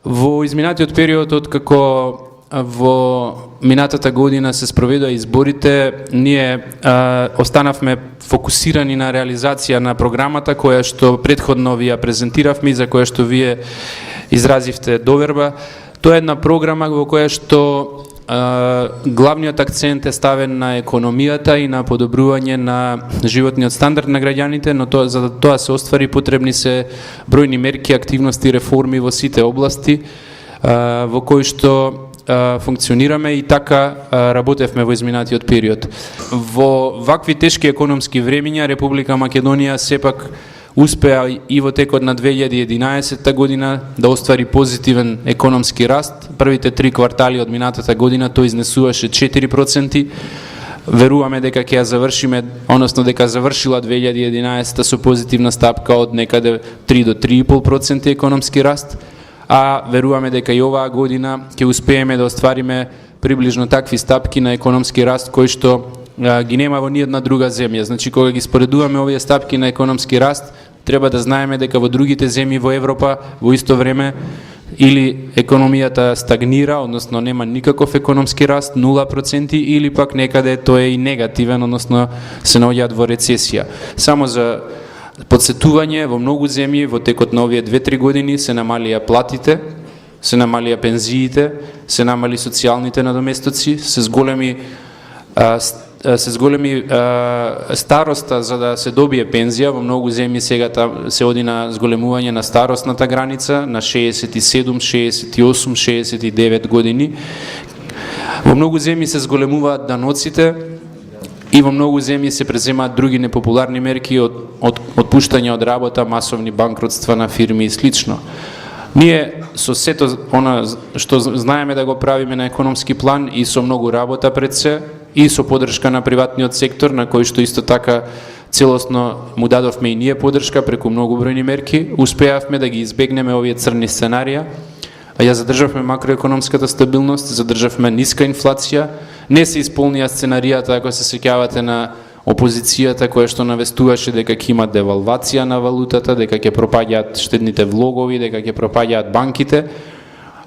Во изминатиот период, откако во минатата година се спроведоа изборите, ние останавме фокусирани на реализација на програмата која што претходно ви ја презентиравме и за која што вие изразивте доверба. Тоа е една програма во која што главниот акцент е ставен на економијата и на подобрување на животниот стандард на граѓаните, но за да тоа се оствари потребни се бројни мерки, активности, реформи во сите области во кои што функционираме и така работевме во изминатиот период. Во вакви тешки економски времиња Република Македонија сепак успеа и во текот на 2011 година да оствари позитивен економски раст. Првите 3 квартали од минатата година тој изнесуваше 4%. Веруваме дека ќе ја завршиме, односно дека завршила 2011 со позитивна стапка од некаде 3 до 3,5% економски раст, а веруваме дека и оваа година ќе успееме да оствариме приближно такви стапки на економски раст кои што ги нема во ниедна друга земја. Значи, кога ги споредуваме овие стапки на економски раст, треба да знаеме дека во другите земји во Европа во исто време или економијата стагнира, односно нема никаков економски раст, 0%, или пак некаде тој е и негативен, односно се наоѓаат во рецесија. Само за подсетување, во многу земји во текот на овие 2-3 години се намалија платите, се намалија пензиите, се намали социјалните надоместоци, се зголеми староста за да се добие пензија. Во многу земји сега се оди на зголемување на старосната граница на 67, 68, 69 години. Во многу земји се зголемуваат даноците и во многу земји се преземаат други непопуларни мерки од отпуштање од работа, масовни банкротства на фирми и слично. Ние со сето она што знаеме да го правиме на економски план и со многу работа пред се и со поддршка на приватниот сектор, на кој што исто така целосно му дадовме и ние поддршка преку многу бројни мерки, успеавме да ги избегнеме овие црни сценарија. Ја задржавме макроекономската стабилност, задржавме ниска инфлација, не се исполнија сценаријата, ако се сеќавате, на опозицијата која што навестуваше дека ќе има девалвација на валутата, дека ќе пропаѓаат штедните влогови, дека ќе пропаѓаат банките.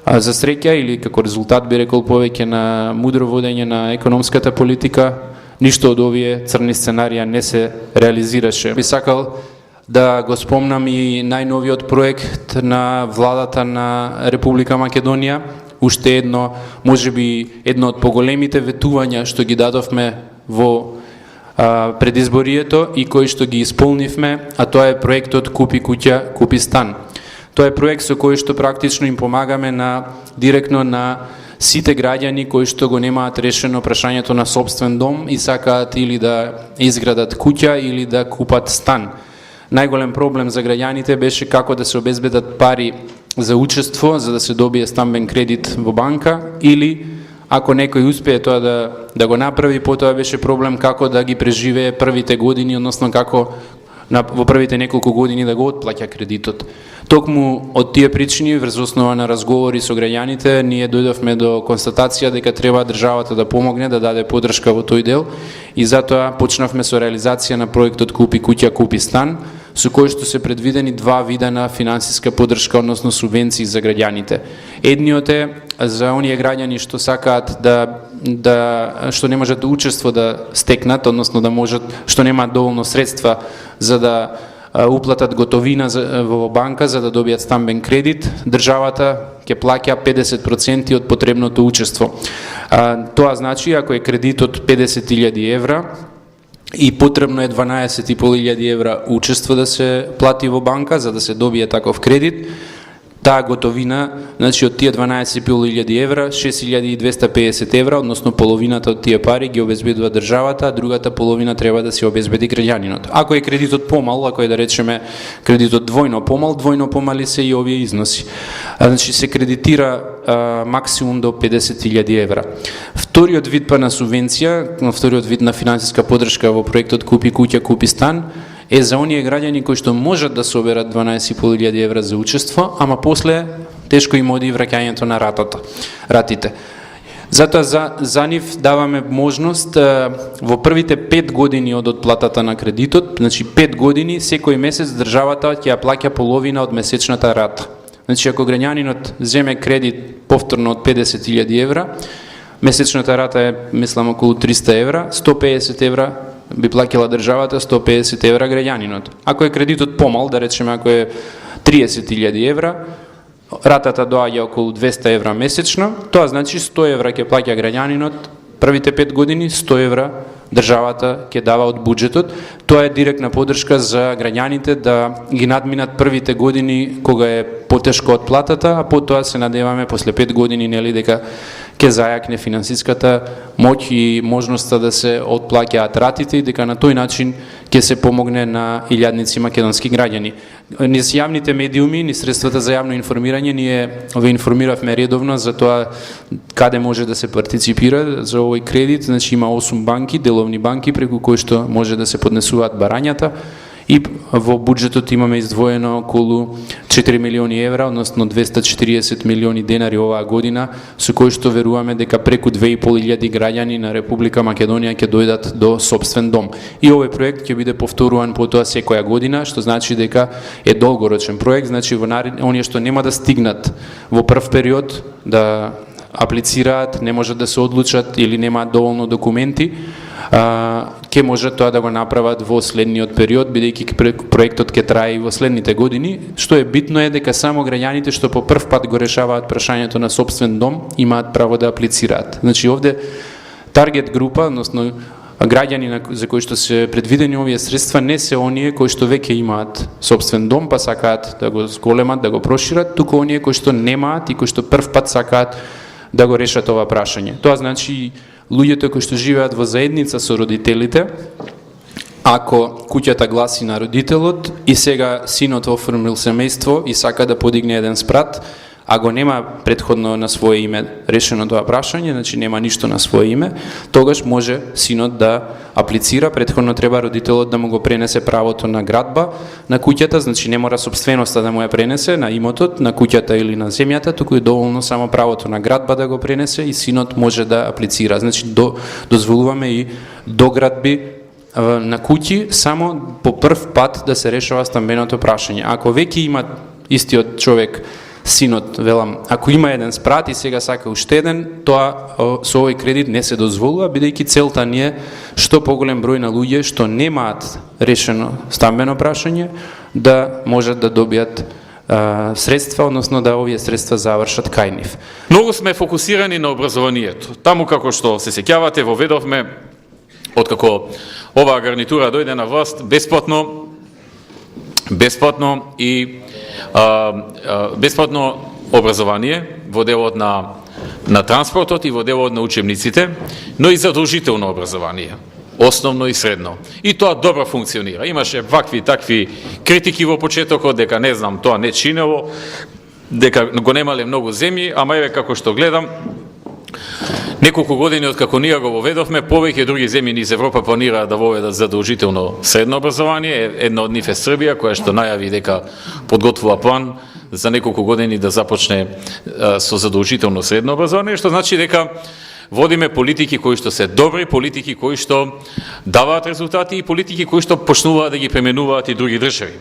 За среќа или како резултат, би рекол, повеќе на мудро водење на економската политика, ништо од овие црни сценарија не се реализираше. Би сакал да го спомнам и најновиот проект на владата на Република Македонија, уште едно, можеби едно од поголемите ветувања што ги дадовме во предизборието и кои што ги исполнивме, а тоа е проектот Купи куќа, купи стан. Тоа е проект со кој што практично им помагаме директно на сите граѓани кои што го немаат решено прашањето на сопствен дом и сакаат или да изградат куќа или да купат стан. Најголем проблем за граѓаните беше како да се обезбедат пари за учество, за да се добие стамбен кредит во банка, или ако некој успее тоа да го направи, потоа беше проблем како да ги преживее првите години, односно како во првите неколку години да го отплаќа кредитот. Токму од тие причини, врз основа на разговори со граѓаните, ние дојдовме до констатација дека треба државата да помогне, да даде поддршка во тој дел, и затоа почнавме со реализација на проектот Купи куќа, купи стан, со кој што се предвидени 2 вида на финансиска поддршка, односно субвенции за граѓаните. Едниот е за оние граѓани што сакаат што не можат да учество да стекнат, односно да можат, што немаат доволно средства за да уплатат готовина во банка за да добијат стамбен кредит, државата ќе плаќа 50% од потребното учество. Тоа значи, ако е кредит од 50.000 евра и потребно е 12.500 евра учество да се плати во банка за да се добие таков кредит, таа готовина, значи од тие 12.500 евра, 6.250 евра, односно половината од тие пари ги обезбедува државата, а другата половина треба да се обезбеди граѓанинот. Ако е кредитот помал, ако е да речеме кредитот двојно помали се и овие износи. Значи се кредитира максимум до 50.000 евра. Вториот вид на субвенција, вториот вид на финансиска поддршка во проектот Купи куќа, купи стан, е за оние граѓани кои што можат да соберат 12.500 евра за учество, ама после тешко им оди враќањето на ратите. Затоа за нив даваме можност во првите 5 години од отплатата на кредитот, значи 5 години, секој месец државата ќе ја плаќа половина од месечната рата. Значи, ако граѓанинот земе кредит повторно од 50.000 евра, месечната рата е, мислам, околу 300 евра, 150 евра би плаќала државата, 150 евра граѓанинот. Ако е кредитот помал, да речеме, ако е 30.000 евра, ратата доаѓа околу 200 евра месечно, тоа значи 100 евра ќе плаќа граѓанинот првите 5 години, 100 евра државата ќе дава од буџетот. Тоа е директна поддршка за граѓаните да ги надминат првите години кога е потешко од платата, а потоа се надеваме после 5 години, нели, дека ќе зајакне финансиската моќ и можноста да се отплаќаат ратите и дека на тој начин ќе се помогне на илјадници македонски граѓани. Низ јавните медиуми, низ средствата за јавно информирање, ние ве информиравме редовно за тоа каде може да се партиципира за овој кредит. Значи има 8 банки, деловни банки преку кои што може да се поднесуваат барањата. И во буџетот имаме издвоено околу 4 милиони евра, односно 240 милиони денари оваа година, со кои што веруваме дека преку 2.500 граѓани на Република Македонија ќе дојдат до сопствен дом. И овој проект ќе биде повторуван потоа секоја година, што значи дека е долгорочен проект, значи оние што нема да стигнат во прв период да аплицираат, не можат да се одлучат или немаат доволно документи, ќе можат тоа да го направат во следниот период, бидејќи проектот ќе трае и во следните години. Што е битно е дека само граѓаните што по прв пат го решаваат прашањето на сопствен дом имаат право да аплицираат. Значи овде таргет група, односно граѓани за кои што се предвидени овие средства не се оние кои што веќе имаат сопствен дом, па сакаат да го зголемат, да го прошират, туку оние кои што немаат и кои што прв пат сакаат да го решат ова прашање. Тоа значи луѓето кои што живеат во заедница со родителите, ако куќата гласи на родителот и сега синот оформил семејство и сака да подигне еден спрат, а го нема претходно на свое име решено тоа прашање, значи нема ништо на свое име, тогаш може синот да аплицира, претходно треба родителот да му го пренесе правото на градба на куќата, значи не мора сопственоста да му ја пренесе на имотот, на куќата или на земјата, туку е доволно само правото на градба да го пренесе и синот може да аплицира. Значи дозволуваме и доградби на куќи само по прв пат да се решава стамбеното прашање. Ако веќе има истиот човек синот, велам, ако има еден спрат и сега сака уште еден, тоа со овој кредит не се дозволува, бидејќи целта ни е што поголем број на луѓе што немаат решено стамбено прашање да можат да добијат средства, односно да овие средства завршат кај нив. Многу сме фокусирани на образованието. Таму како што се сеќавате, воведовме откако оваа гарнитура дојде на власт бесплатно и бесплатно образование во делот на транспортот и во делот на учебниците, но и задолжително образование, основно и средно. И тоа добро функционира. Имаше вакви такви критики во почетокот дека не знам, тоа не чинело, дека го немале многу земји, ама еве како што гледам, неколку години откако ние го воведовме, повеќе други земји низ Европа планираат да воведат задолжително средно образование. Една од нив е Србија, која што најави дека подготвува план за неколку години да започне со задолжително средно образование, што значи дека водиме политики кои што се добри, политики кои што даваат резултати и политики кои што почнуваат да ги пременуваат и други држави.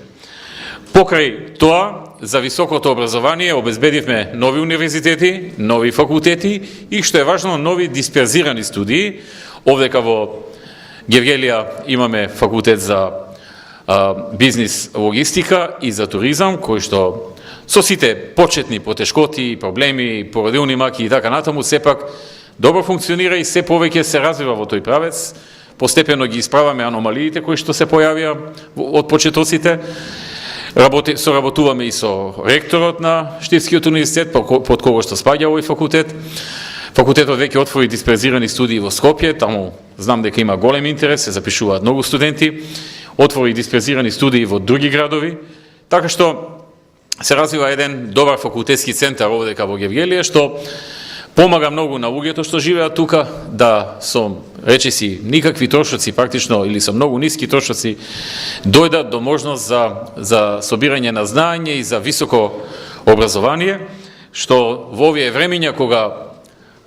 Покрај тоа, за високото образование обезбедивме нови универзитети, нови факултети и, што е важно, нови дисперзирани студии. Овдека во Гевгелија имаме факултет за бизнис логистика и за туризам, кој што со сите почетни потешкоти, проблеми, породилни маки и така натаму, сепак добро функционира и се повеќе се развива во тој правец. Постепено ги исправаме аномалиите кои што се појавија од почетоците. Соработуваме и со ректорот на Штипскиот универзитет, под кого што спаѓа овој факултет. Факултетот веќе отвори дисперзирани студии во Скопје, таму знам дека има голем интерес, се запишуваат многу студенти. Отвори дисперзирани студии во други градови, така што се развива еден добар факултетски центар овдека во Гевгелија, што помага многу на луѓето што живеат тука, да со речиси никакви трошоци практично или со многу ниски трошоци дојдат до можност за собирање на знаење и за високо образование, што во овие времиња кога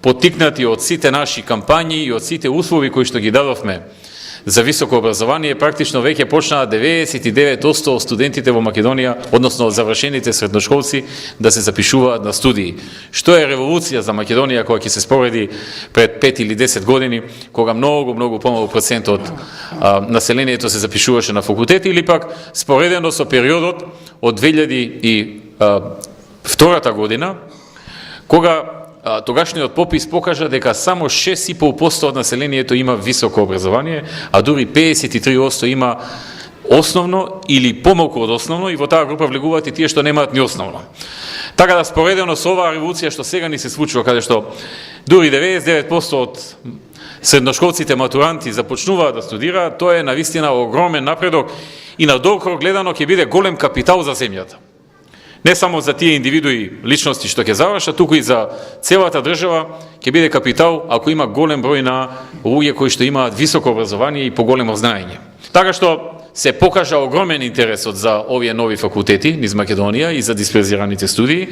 поттикнати од сите наши кампањи и од сите услови кои што ги дадовме за високо образование, практично веќе почнаа 99% од студентите во Македонија, односно завршените средношколци, да се запишуваат на студии. Што е револуција за Македонија која ќе се спореди пред 5 или 10 години, кога многу помалку процент од населението се запишуваше на факултет, или пак споредено со периодот од 2002 година, кога тогашниот попис покажа дека само 6,5% од населението има високо образование, а дури 53% има основно или помалку од основно, и во таа група влегуваат и тие што немаат ни основно. Така да споредено со оваа револуција што сега ни се случува, каде што дури 99% од средношколците матуранти започнуваат да студираат, тоа е навистина огромен напредок и на долгорок гледано ќе биде голем капитал за земјата. Не само за тие индивидуи, личности што ќе завршат, туку и за целата држава ќе биде капитал ако има голем број на луѓе кои што имаат високо образование и поголемо знаење. Така што се покажа огромен интересот за овие нови факултети низ Македонија и за дисперзираните студии.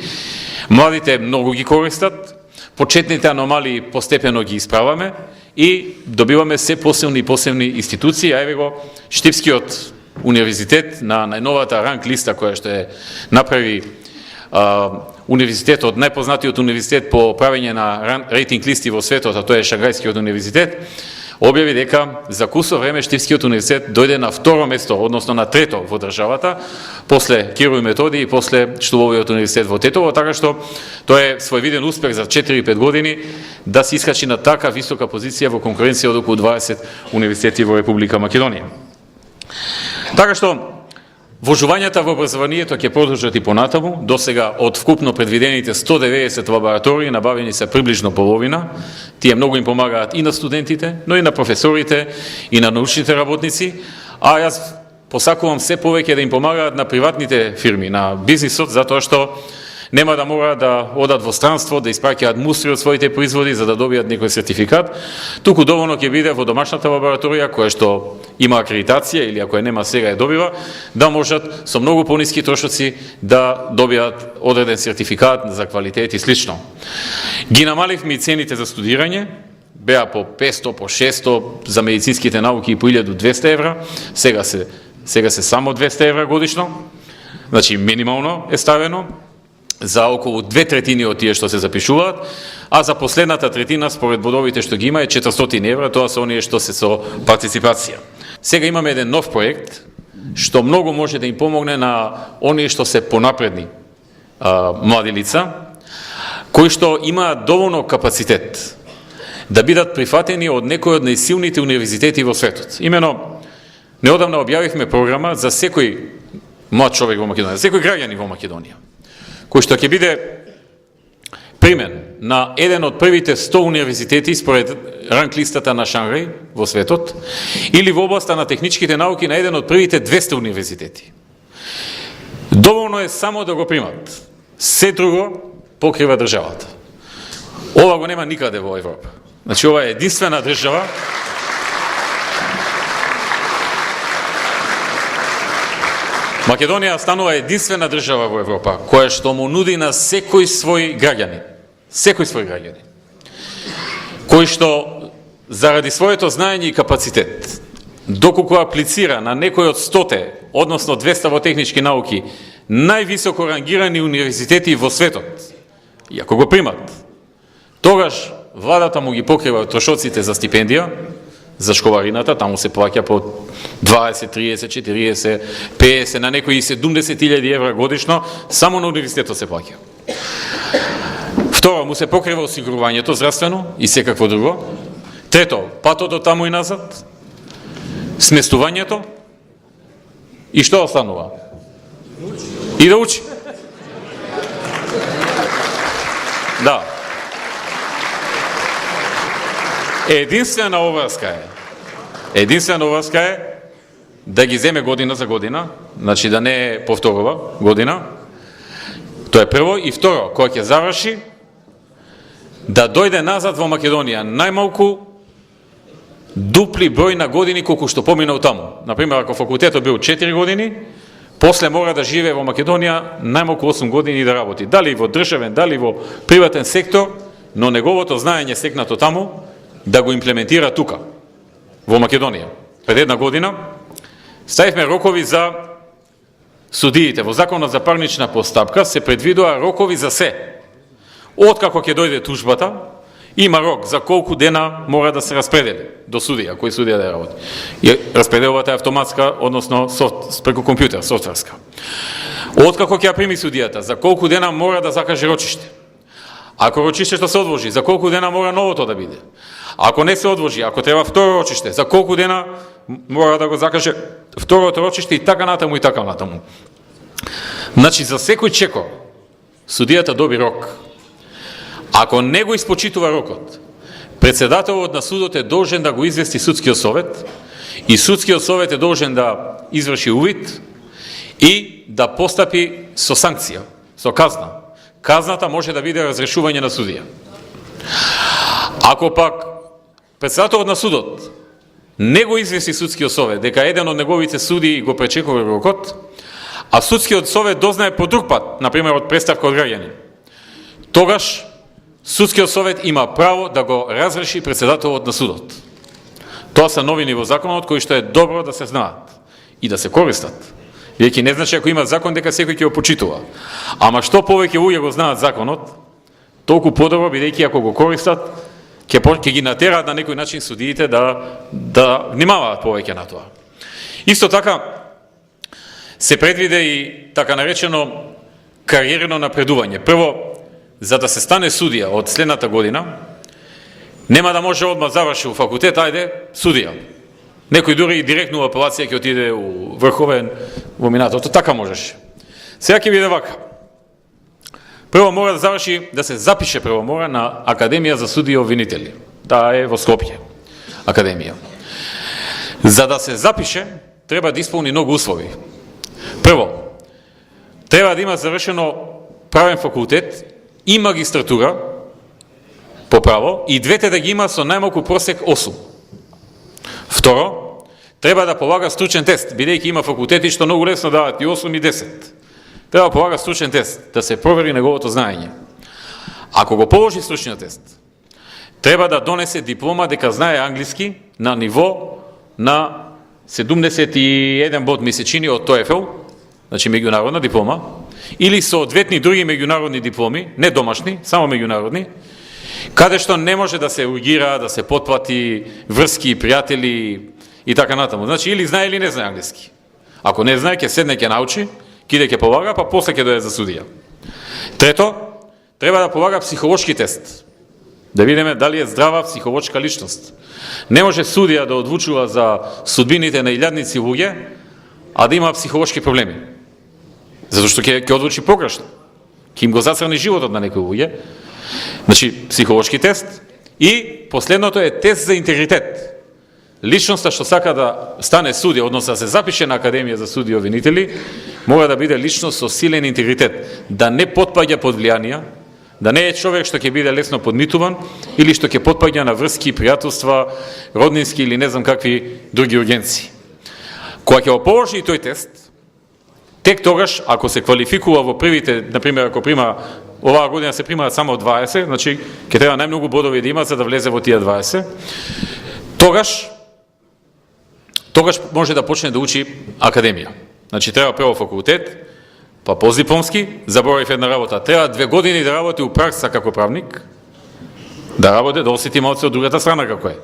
Младите многу ги користат, почетните аномалии постепено ги исправаме и добиваме се посилни и посилни институции. Еве го Штипскиот универзитет на најновата ранг листа која што е направи универзитетот, најпознатиот универзитет по правење на рейтинг листи во светот, а тоа е Шангајскиот универзитет, објави дека за кусо време Штипскиот универзитет дојде на второ место, односно на трето во државата, после Киро и Методи и после Штуловиот универзитет во Тетово, така што тоа е своевиден успех за 4-5 години да се искачи на така висока позиција во конкуренција од околу 20 универзитети во Република Македонија. Така што, вложувањата во образованието ќе продолжат и понатаму. До сега од вкупно предвидените 190 лаборатории набавени се приближно половина. Тие многу им помагаат и на студентите, но и на професорите, и на научните работници, а јас посакувам се повеќе да им помагаат на приватните фирми, на бизнисот, затоа што нема да мора да одат во странство, да испраќаат мустри од своите производи за да добијат некој сертификат, туку доволно ќе биде во домашната лабораторија, која што има акредитација или ако ја нема сега ја добива, да можат со многу пониски трошоци да добијат одреден сертификат за квалитет и слично. Ги намаливме и цените за студирање, беа по 500, по 600 за медицинските науки и по 1200 евра, сега се само 200 евра годишно, значи минимално е ставено, за околу 2/3 од тие што се запишуваат, а за последната третина според бодовите што ги има е 400 евра, тоа се оние што се со партиципација. Сега имаме еден нов проект што многу може да им помогне на оние што се понапредни млади лица, кои што имаат доволно капацитет да бидат прифатени од некој од најсилните универзитети во светот. Имено, неодамна објавивме програма за секој млад човек во Македонија, за секој граѓанин во Македонија, кој што ќе биде примен на еден од првите 100 универзитети според ранг листата на Шангај во светот, или во областа на техничките науки на еден од првите 200 универзитети. Доволно е само да го примат. Се друго покрива државата. Ова го нема никаде во Европа. Значи, ова е единствена држава Македонија станува единствена држава во Европа која што му нуди на секој свој граѓанин, кој што заради своето знаење и капацитет, доколку аплицира на некој од 100, односно 200 во технички науки, највисоко рангирани универзитети во светот, и ако го примат, тогаш владата му ги покрива трошоците за стипендија, за школарината, таму се плаќа по 20, 30, 40, 50, на некои 70.000 евра годишно, само на универзитетот се плаќа. Второ, му се покрива осигурувањето здравствено и секакво друго. Трето, патот од таму и назад, сместувањето и што останува? И да учи. Да. Единствена обврска е да ги земе година за година, значи да не повторува година. Тоа е прво. И второ, кога ќе заврши, да дојде назад во Македонија најмалку дупли број на години колку што поминал таму. Например, ако факултетот бил 4 години, после мора да живее во Македонија најмалку 8 години да работи. Дали во државен, дали во приватен сектор, но неговото знаење стекнато таму да го имплементира тука, во Македонија. пред една година, ставивме рокови за судиите. Во Законот за парнична постапка се предвидува рокови за се. Откако ќе дојде тужбата, има рок за колку дена мора да се распредели до судија, кој судија да работи. И распределувата е автоматска, односно преку компјутер, софтверска. Откако ќе ја прими судијата, за колку дена мора да закаже рочиште. Ако рочиштето се одложи, за колку дена мора новото да биде. Ако не се одложи, ако треба второ рочиште, за колку дена мора да го закаже второто рочиште и така натаму и така натаму. Значи, за секој чекор, судијата доби рок. Ако не го испочитува рокот, председателот на судот е должен да го извести судскиот совет и судскиот совет е должен да изврши увид и да постапи со санкција, со казна. Казната може да биде разрешување на судија. Ако пак председателот на судот не го извести судскиот совет дека еден од неговите судии го пречекува рокот, а судскиот совет дознае по друг пат, например од преставка од граѓанин, тогаш судскиот совет има право да го разреши председателот на судот. Тоа се новини во законот кои што е добро да се знаат и да се користат. Веќе не значи ако има закон дека секој ќе го почитува. Ама што повеќе луѓе го знаат законот, толку подобро, бидејќи ако го користат, ќе ги натераат на некој начин судиите да внимаваат повеќе на тоа. Исто така се предвиде и така наречено кариерно напредување. Прво, за да се стане судија од следната година, нема да може одма заврши у факултет, ајде, судија. Некој дури и директно апелација ќе отиде у врховен во минатото, така можеше. Сега ќе биде вака. Прво мора да заврши, да се запише прво мора на Академија за судии и обвинители. Таа е во Скопје, Академија. За да се запише, треба да исполни многу услови. Прво, треба да има завршено правен факултет и магистратура по право и двете да ги има со најмалку просек 8. Второ, треба да полага стручен тест, бидејќи има факултети што многу лесно дават и 8 и 10. Треба да полага стручен тест, да се провери неговото знаење. Ако го положи стручниот тест, треба да донесе диплома дека знае англиски на ниво на 71 бод месечини од TOEFL, значи меѓународна диплома, или соодветни други меѓународни дипломи, не домашни, само меѓународни, каде што не може да се ургира, да се потплати врски, пријатели и така натаму. Значи, или знае или не знае англиски. Ако не знае, ќе седне, ќе научи, ќе полага, па после ќе дојде за судија. Трето, треба да полага психолошки тест. Да видиме дали е здрава психолошка личност. Не може судија да одлучува за судбините на илјадници луѓе, а да има психолошки проблеми. Затоа што ќе одлучи погрешно. Ќе им го зацрни животот на некои луѓе. Значи, психолошки тест и последното е тест за интегритет. Личноста што сака да стане судија, односно да се запише на Академија за судии и обвинители, мора да биде личност со силен интегритет, да не потпаѓа под влијанија, да не е човек што ќе биде лесно подмитуван или што ќе потпаѓа на врски, пријателства, роднински или не знам какви други ургенции. Кога ќе го положи и тој тест, тек тогаш, ако се квалификува во првите, например, ако прима, оваа година се примаат само 20, значи ќе треба најмногу бодови да има за да влезе во тие 20, тогаш може да почне да учи академија. Значи треба прво факултет, па постдипломски, заборав една работа. Треба 2 години да работи у пракса како правник, да работи, да осети малце од другата страна како е.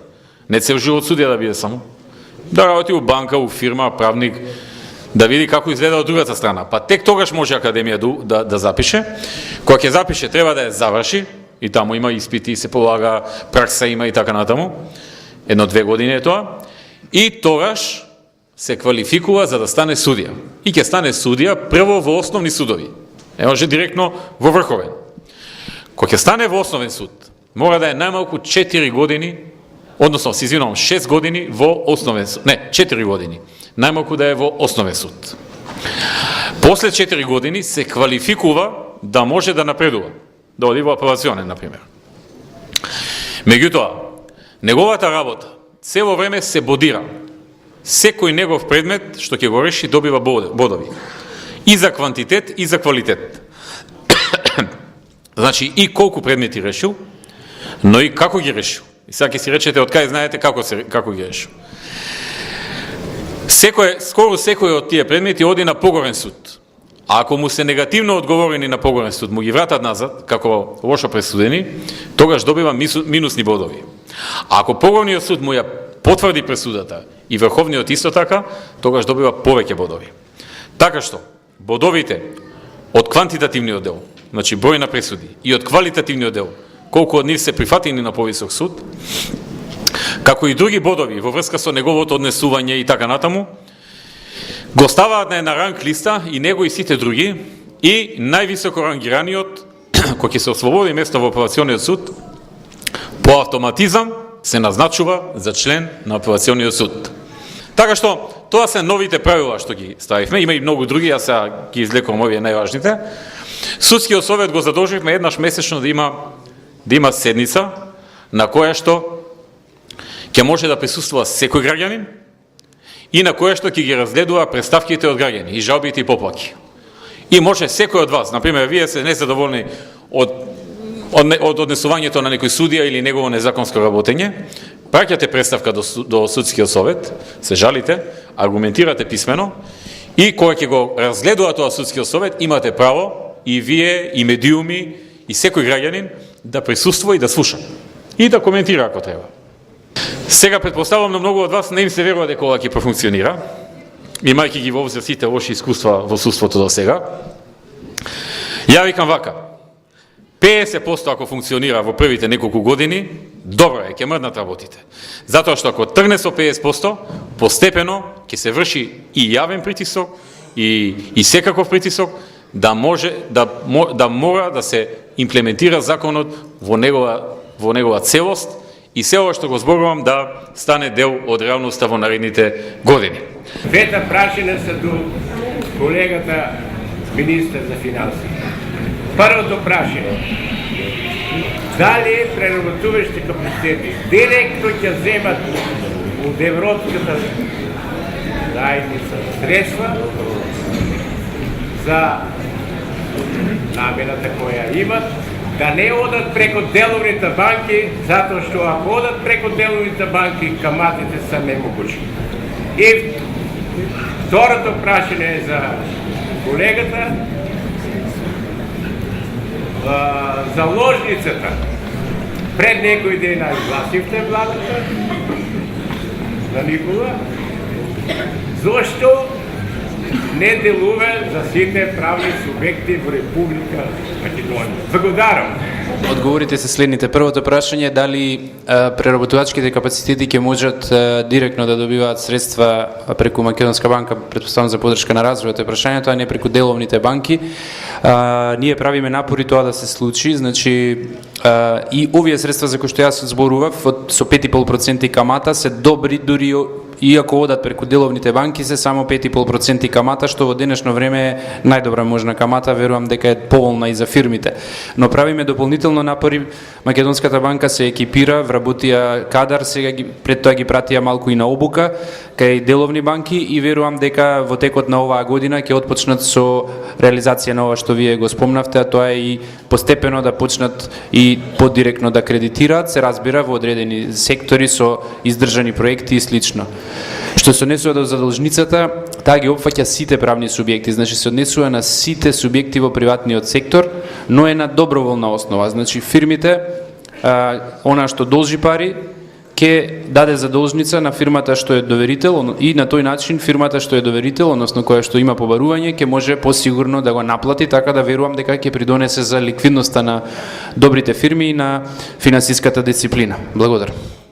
Не цел живот судија да биде само. Да работи у банка, у фирма, правник, да види како изгледа од другата страна. Па тек тогаш може академија да запише. Кога ќе запише, треба да ја заврши, и таму има испити, и се полага, пракса има и така натаму. 1-2 години е тоа. И тогаш се квалификува за да стане судија. И ќе стане судија прво во основни судови. Не може директно во врховен. Кога ќе стане во основен суд, мора да е најмалку 4 години, односно, се извинувам, 6 години во основен суд. Не, 4 години. Најмалку да е во основен суд. После 4 години се квалификува да може да напредува, да оди во апелационен, например. Меѓутоа, неговата работа цело време се бодира. Секој негов предмет што ќе го реши добива бодови. И за квантитет, и за квалитет. Значи, и колку предмети решил, но и како ги решил. И сега ќе си речете, од кај знаете како ги решил. скоро секој од тие предмети оди на погорен суд. А ако му се негативно одговорени на погорен суд, му ги вратат назад, како лошо пресудени, тогаш добива минусни бодови. А ако погорниот суд му ја потврди пресудата и Врховниот исто така, тогаш добива повеќе бодови. Така што, бодовите од квантитативниот дел, значи број на пресуди, и од квалитативниот дел, колку од нив се прифатени на повисок суд, како и други бодови во врска со неговото однесување и така натаму, го ставаат на една ранг листа и него и сите други, и највисоко рангираниот, кој ќе се ослободи место во апелациониот суд, по автоматизам се назначува за член на апелациониот суд. Така што, тоа се новите правила што ги ставивме, има и многу други, јас сега ги излекувам овие најважните. Судскиот совет го задолживме еднаш месечно да има седница на која што ќе може да присуствува секој граѓанин и на која што ќе ги разгледува представките од граѓани и жалбите и поплаки. И може секој од вас, например, вие се незадоволни од однесувањето на некој судија или негово незаконско работење, праќате представка до судскиот совет, се жалите, аргументирате писмено и кога ќе го разгледува тоа судскиот совет, имате право и вие, и медиуми, и секој граѓанин да присуствува и да слуша. И да коментира ако треба. Сега предпоставувам на многу од вас не им се верува дека ова ќе профункционира, имајќи ги во обзир сите лоши искуства во судството до сега. Ја викам вака, 50% ако функционира во првите неколку години, добро е, ќе мрднат работите. Затоа што ако тргне со 50%, постепено ќе се врши и јавен притисок, и секаков притисок, да мора да се имплементира законот во негова целост и се ова што го зборувам да стане дел од реалноста во наредните години. Двете прашања се до колегата министар за финансии. Првото прашање, дали преработувачите капацитети директно ќе земат од Европската заедница средства за намената која имат, да не одат преку деловните банки, затоа што ако одат преку деловните банки, каматите се немогучни. И второто прашање е за колегата, заложницата. Пред некој ден изгласивте владата на Никола. Зошто не делува за сите правни субјекти во Република Македонија? Благодарам. Одговорите се следните. Првото прашање е дали преработувачките капацитети ќе можат директно да добиваат средства преку Македонска банка, претпоставам за поддршка на развојот е прашањето, а не преку деловните банки. Ние правиме напори тоа да се случи, значи и овие средства за кои што јас зборував со 5,5% камата се добри дури иако одат преку деловните банки се само 5,5% камата, што во денешно време е најдобра можна камата, верувам дека е поволна и за фирмите. Но правиме дополнително напори, Македонската банка се екипира, вработија кадар, сега пред тоа ги пратија малку и на обука кај деловни банки и верувам дека во текот на оваа година ќе отпочнат со реализација на ова што вие го спомнавте, а тоа е и постепено да почнат и подиректно да кредитираат, се разбира во одредени сектори со издржани проекти и слично. Што се однесува до задолжницата, таа ги опфаќа сите правни субјекти, значи се однесува на сите субјекти во приватниот сектор, но е на доброволна основа. Значи фирмите, она што должи пари, ќе даде задолжница на фирмата што е доверител и на тој начин фирмата што е доверител, односно која што има побарување, ќе може посигурно да го наплати, така да верувам дека ќе придонесе за ликвидноста на добрите фирми и на финансиската дисциплина. Благодарам.